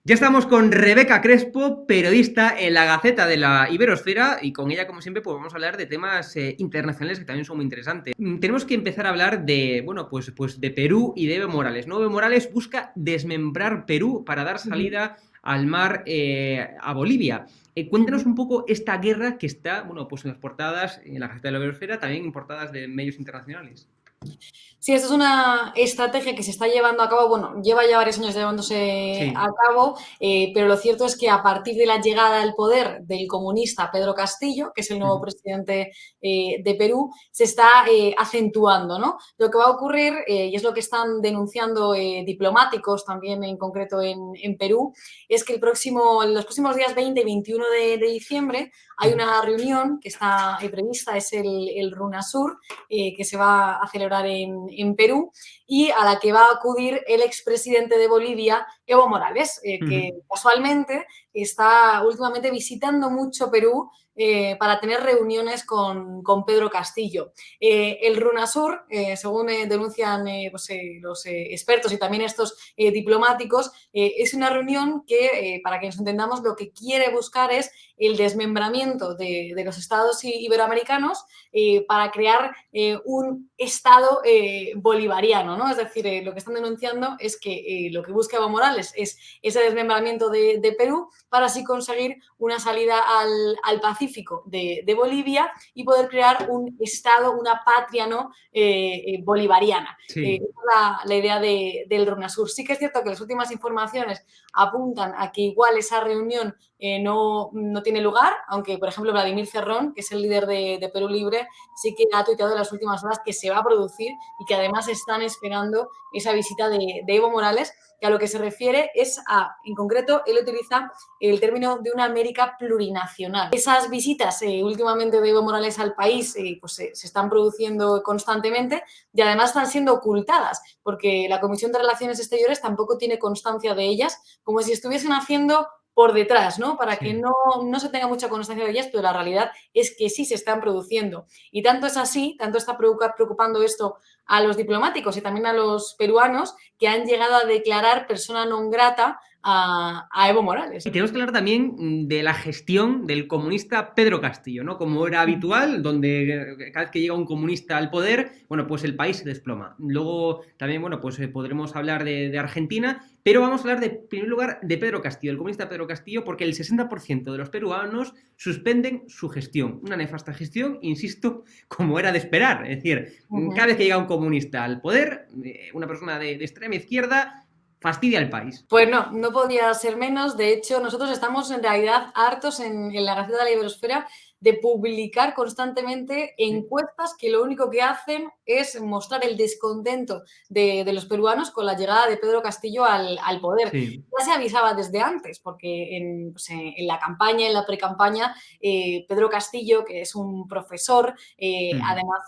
Ya estamos con Rebeca Crespo, periodista en la Gaceta de la Iberosfera, y con ella, como siempre, pues vamos a hablar de temas internacionales que también son muy interesantes. Tenemos que empezar a hablar de, bueno, pues de Perú y de Evo Morales, ¿no? Evo Morales busca desmembrar Perú para dar Ujú, salida al mar a Bolivia. Cuéntanos ujú. un poco esta guerra que está, bueno, pues en las portadas en la Gaceta de la Iberosfera, también en portadas de medios internacionales. Sí, esto es una estrategia que se está llevando a cabo, bueno, lleva ya varios años llevándose a Sí. cabo, pero lo cierto es que a partir de la llegada al poder del comunista Pedro Castillo, que es el nuevo Ujú. presidente de Perú, se está acentuando, ¿no? Lo que va a ocurrir, y es lo que están denunciando diplomáticos también en concreto en Perú, es que los próximos días 20 y 21 de diciembre hay Ujú. una reunión que está prevista, es el RUNASUR, que se va a celebrar en Perú y a la que va a acudir el expresidente de Bolivia, Evo Morales, que Ujú. casualmente está últimamente visitando mucho Perú para tener reuniones con Pedro Castillo. El RUNASUR, según denuncian pues, los expertos y también estos diplomáticos, es una reunión que, para que nos entendamos, lo que quiere buscar es el desmembramiento de los estados iberoamericanos para crear un Estado bolivariano, ¿no? Es decir, lo que están denunciando es que lo que busca Evo Morales es ese desmembramiento de Perú para así conseguir una salida al Pacífico de Bolivia y poder crear un Estado, una patria, ¿no? Bolivariana. Sí. Esa es la idea del RUNASUR. Sí que es cierto que las últimas informaciones apuntan a que igual esa reunión no tiene lugar, aunque, por ejemplo, Vladimir Cerrón, que es el líder de Perú Libre, sí que ha tuiteado en las últimas horas que se va a producir y que además están esperando esa visita de Evo Morales, que a lo que se refiere es en concreto, él utiliza el término de una América plurinacional. Esas visitas últimamente de Evo Morales al país pues, se están produciendo constantemente y además están siendo ocultadas, porque la Comisión de Relaciones Exteriores tampoco tiene constancia de ellas, como si estuviesen haciendo por detrás, ¿no? Para que Sí. no se tenga mucha constancia de ellas, pero la realidad es que sí se están produciendo. Y tanto es así, tanto está preocupando esto a los diplomáticos y también a los peruanos, que han llegado a declarar persona non grata a Evo Morales. Y tenemos que hablar también de la gestión del comunista Pedro Castillo, ¿no? Como era habitual, donde cada vez que llega un comunista al poder, bueno, pues el país se desploma. Luego también, bueno, pues podremos hablar de Argentina, pero vamos a hablar de, en primer lugar, de Pedro Castillo, el comunista Pedro Castillo, porque el 60% de los peruanos suspenden su gestión. Una nefasta gestión, insisto, como era de esperar. Es decir, Uh cada -huh. vez que llega un comunista al poder, una persona de extrema izquierda, fastidia al país. Pues no podía ser menos. De hecho, nosotros estamos en realidad hartos en la Gaceta de la Iberosfera de publicar constantemente Sí. encuestas que lo único que hacen es mostrar el descontento de los peruanos con la llegada de Pedro Castillo al poder. Sí. Ya se avisaba desde antes, porque pues, en la campaña, en la precampaña, Pedro Castillo, que es un profesor, además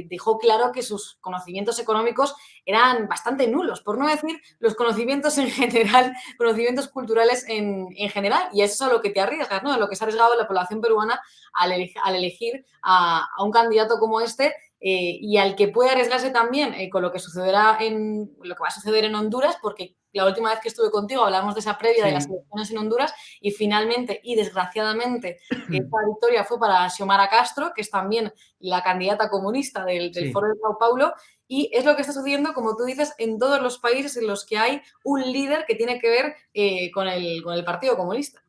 dejó claro que sus conocimientos económicos eran bastante nulos, por no decir los conocimientos en general, conocimientos culturales en general, y eso es a lo que te arriesgas, ¿no? A lo que se ha arriesgado la población peruana al elegir a un candidato como este, y al que puede arriesgarse también con lo que lo que va a suceder en Honduras, porque la última vez que estuve contigo hablamos de esa previa de las Sí. elecciones en Honduras y finalmente y desgraciadamente esa victoria fue para Xiomara Castro, que es también la candidata comunista del Sí. Foro de Sao Paulo, y es lo que está sucediendo, como tú dices, en todos los países en los que hay un líder que tiene que ver con el Partido Comunista.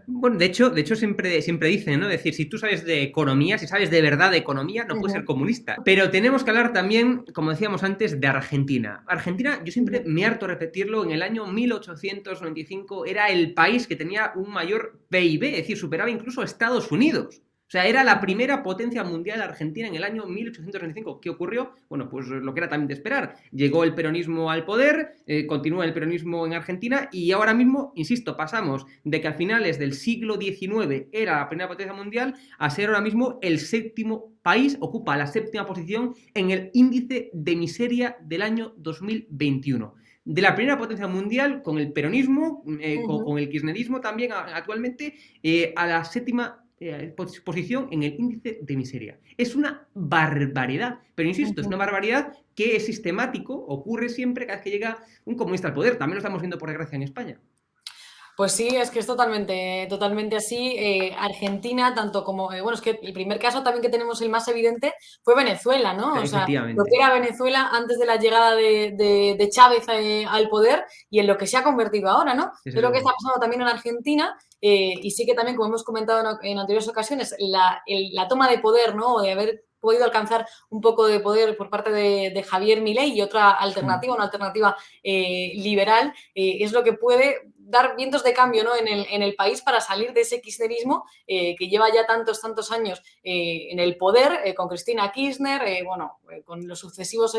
Bueno, de hecho siempre dicen, ¿no? Es decir, si tú sabes de economía, si sabes de verdad de economía, no Uh puedes ser -huh, comunista. Pero tenemos que hablar también, como decíamos antes, de Argentina. Argentina, yo uh siempre -huh. me harto repetirlo, en el año 1895 era el país que tenía un mayor PIB, es decir, superaba incluso a Estados Unidos. O sea, era la primera potencia mundial Argentina en el año 1895. ¿Qué ocurrió? Bueno, pues lo que era también de esperar. Llegó el peronismo al poder, continúa el peronismo en Argentina y ahora mismo, insisto, pasamos de que a finales del siglo XIX era la primera potencia mundial a ser ahora mismo el séptimo país, ocupa la séptima posición en el índice de miseria del año 2021 de la primera potencia mundial con el peronismo, Uh -huh. con el kirchnerismo también actualmente, a la séptima posición en el índice de miseria. Es una barbaridad, pero Uh insisto, es una -huh. barbaridad que es sistemático, ocurre siempre cada vez que llega un comunista al poder. También lo estamos viendo por desgracia en España. Pues sí, es que es totalmente así. Argentina, tanto como, bueno, es que el primer caso también que tenemos, el más evidente, fue Venezuela, ¿no? O sea, lo que Efectivamente. era Venezuela antes de la llegada de Chávez al poder y en lo que se ha convertido ahora, ¿no? Desde Es lo que está luego. pasando también en Argentina y sí que también, como hemos comentado en anteriores ocasiones, la toma de poder, ¿no? De haber podido alcanzar un poco de poder por parte de Javier Milei y otra Mm. alternativa, una alternativa liberal, es lo que puede dar vientos de cambio, ¿no? en el país para salir de ese kirchnerismo que lleva ya tantos años en el poder, con Cristina Kirchner, bueno, con sucesivos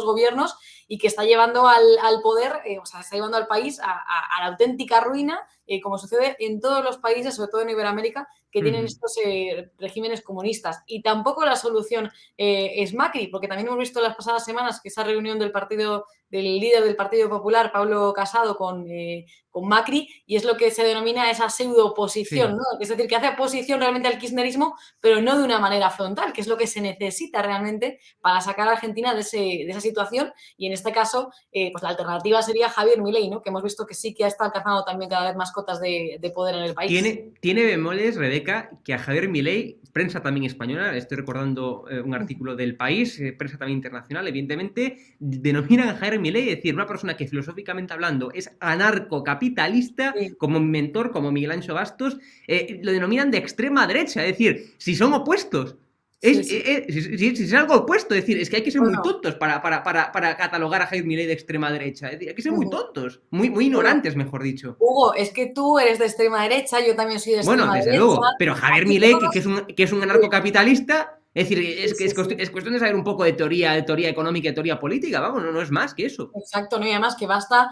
gobiernos y que está llevando al poder, o sea, está llevando al país a la auténtica ruina, como sucede en todos los países, sobre todo en Iberoamérica, que tienen Ujú. estos regímenes comunistas. Y tampoco la solución es Macri, porque también hemos visto las pasadas semanas que esa reunión del líder del Partido Popular, Pablo Casado, con Macri, y es lo que se denomina esa pseudo-oposición, Sí. ¿no? Es decir, que hace oposición realmente al kirchnerismo, pero no de una manera frontal, que es lo que se necesita realmente para sacar a Argentina de esa situación, y en este caso, pues la alternativa sería Javier Milei, ¿no? Que hemos visto que sí que está alcanzando también cada vez más cotas de poder en el país. Tiene bemoles, Rebeca, que a Javier Milei, prensa también española, estoy recordando un artículo del País, prensa también internacional, evidentemente, denominan a Javier Milei, es decir, una persona que filosóficamente hablando es anarcocapitalista, Sí, como mi mentor, como Miguel Ancho Bastos, lo denominan de extrema derecha, es decir, si son opuestos. sí, sí. Si es algo opuesto, es decir, es que hay que ser muy Bueno, tontos para catalogar a Javier Milei de extrema derecha. Es decir, hay que ser muy uh-huh. tontos, muy Bueno, ignorantes, mejor dicho. Hugo, es que tú eres de extrema derecha, yo también soy de Bueno, extrema desde derecha. luego, pero Javier Aquí Milei, todos. que es un anarcocapitalista, es decir, Sí, sí, sí. es cuestión de saber un poco de teoría económica y de teoría política, vamos, no es más que eso. Exacto, ¿no? Y además que basta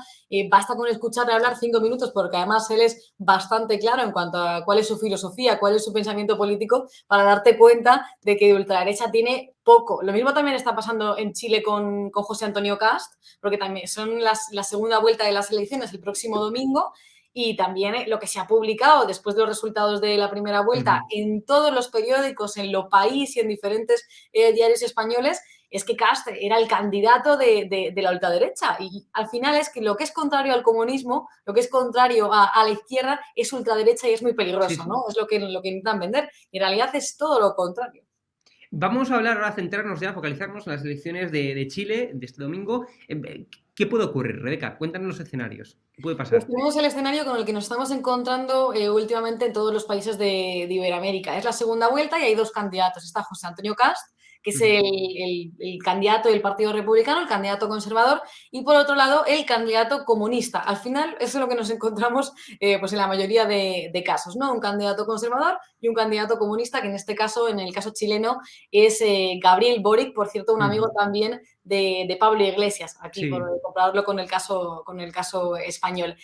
con escucharle hablar 5 minutos, porque además él es bastante claro en cuanto a cuál es su filosofía, cuál es su pensamiento político, para darte cuenta de que de ultraderecha tiene poco. Lo mismo también está pasando en Chile con José Antonio Cast, porque también son la segunda vuelta de las elecciones el próximo domingo. Y también lo que se ha publicado después de los resultados de la primera Uh vuelta -huh. en todos los periódicos, en Lo País y en diferentes diarios españoles, es que Cast era el candidato de la ultraderecha. Y al final es que lo que es contrario al comunismo, lo que es contrario a la izquierda, es ultraderecha y es muy Sí, peligroso, sí. ¿no? Es lo que intentan vender. Y en realidad es todo lo contrario. Vamos a hablar ahora, a centrarnos ya, focalizarnos en las elecciones de Chile de este domingo. ¿Qué puede ocurrir, Rebeca? Cuéntanos los escenarios. ¿Qué puede Pues pasar? tenemos el escenario con el que nos estamos encontrando últimamente en todos los países de Iberoamérica. Es la segunda vuelta y hay dos candidatos. Está José Antonio Cast, que es Uh -huh. el candidato del Partido Republicano, el candidato conservador, y por otro lado el candidato comunista. Al final eso es lo que nos encontramos pues en la mayoría de casos, ¿no? Un candidato conservador y un candidato comunista, que en este caso, en el caso chileno, es Gabriel Boric, por cierto, un Uh amigo -huh. también de Pablo Iglesias, aquí por Sí. compararlo con el caso español.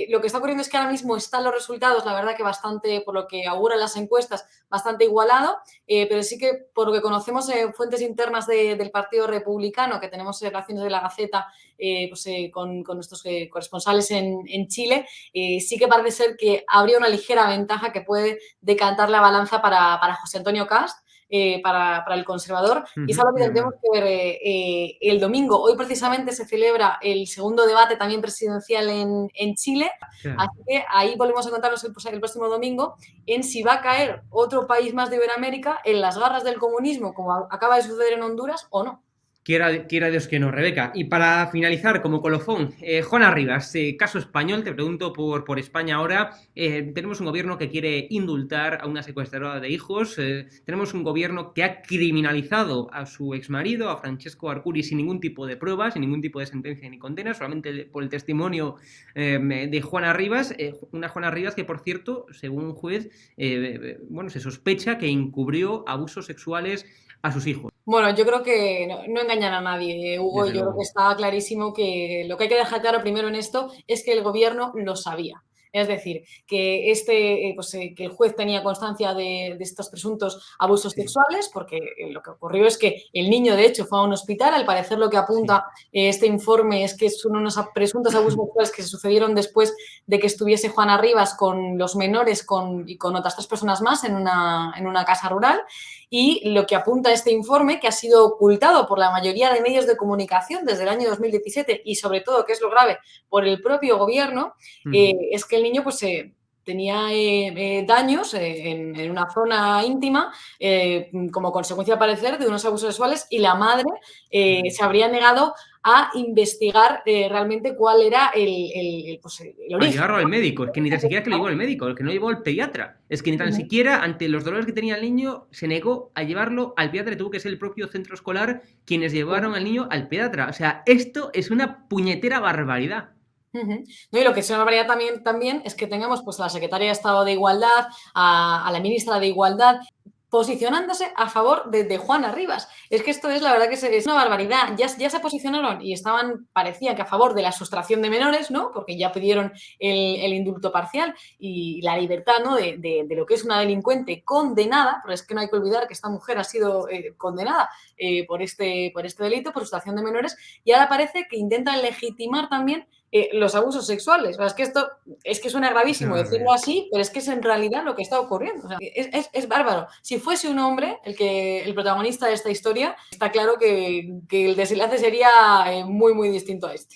Lo que está ocurriendo es que ahora mismo están los resultados, la verdad que bastante, por lo que auguran las encuestas, bastante igualado, pero sí que por lo que conocemos fuentes internas del Partido Republicano, que tenemos relaciones de la Gaceta con nuestros corresponsales en Chile, sí que parece ser que habría una ligera ventaja que puede decantar la balanza para José Antonio Cast, para el conservador, Uh y es -huh. algo que tendremos Normal. que ver el domingo. Hoy precisamente se celebra el segundo debate también presidencial en Chile, Claro. así que ahí volvemos a encontrarnos el próximo domingo en si va a caer otro país más de Iberoamérica en las garras del comunismo, como acaba de suceder en Honduras, o no. Quiera Dios que no, Rebeca. Y para finalizar, como colofón, Juana Rivas, caso español, te pregunto por España ahora. Tenemos un gobierno que quiere indultar a una secuestradora de hijos. Tenemos un gobierno que ha criminalizado a su exmarido, a Francesco Arcuri, sin ningún tipo de pruebas, sin ningún tipo de sentencia ni condena, solamente por el testimonio de Juana Rivas. Una Juana Rivas que, por cierto, según un juez, bueno, se sospecha que encubrió abusos sexuales a sus hijos. Bueno, yo creo que no engañan a nadie, Hugo. Desde Yo creo que luego. está clarísimo que lo que hay que dejar claro primero en esto es que el gobierno lo sabía. Es decir, que, que el juez tenía constancia de estos presuntos abusos Sí, sexuales, porque lo que ocurrió es que el niño, de hecho, fue a un hospital. Al parecer, lo que sí. apunta este informe es que son unos presuntos abusos sexuales que se sucedieron después de que estuviese Juana Rivas con los menores y con otras 3 personas más en una casa rural. Y lo que apunta este informe, que ha sido ocultado por la mayoría de medios de comunicación desde el año 2017 y sobre todo, que es lo grave, por el propio gobierno, es que el niño pues tenía daños en una zona íntima como consecuencia, al parecer, de unos abusos sexuales y la madre se habría negado a investigar realmente cuál era pues, el A origen. llevarlo al médico, es que ni tan siquiera es que lo llevó al médico, el que no llevó al pediatra. Es que ni tan siquiera, ante los dolores que tenía el niño, se negó a llevarlo al pediatra. Tuvo que ser el propio centro escolar quienes llevaron al niño al pediatra. O sea, esto es una puñetera barbaridad. No, y lo que es una barbaridad también es que tengamos pues, a la secretaria de Estado de Igualdad, a la ministra de Igualdad, posicionándose a favor de Juana Rivas. Es que esto es, la verdad, que es una barbaridad. Ya se posicionaron y parecían que a favor de la sustracción de menores, ¿no? Porque ya pidieron el indulto parcial y la libertad, ¿no? de lo que es una delincuente condenada, pero es que no hay que olvidar que esta mujer ha sido condenada por este delito, por sustracción de menores, y ahora parece que intentan legitimar también los abusos sexuales. O sea, es que esto es que suena gravísimo decirlo así, pero es que es en realidad lo que está ocurriendo. O sea, es bárbaro. Si fuese un hombre el protagonista de esta historia, está claro que el desenlace sería muy, muy distinto a este.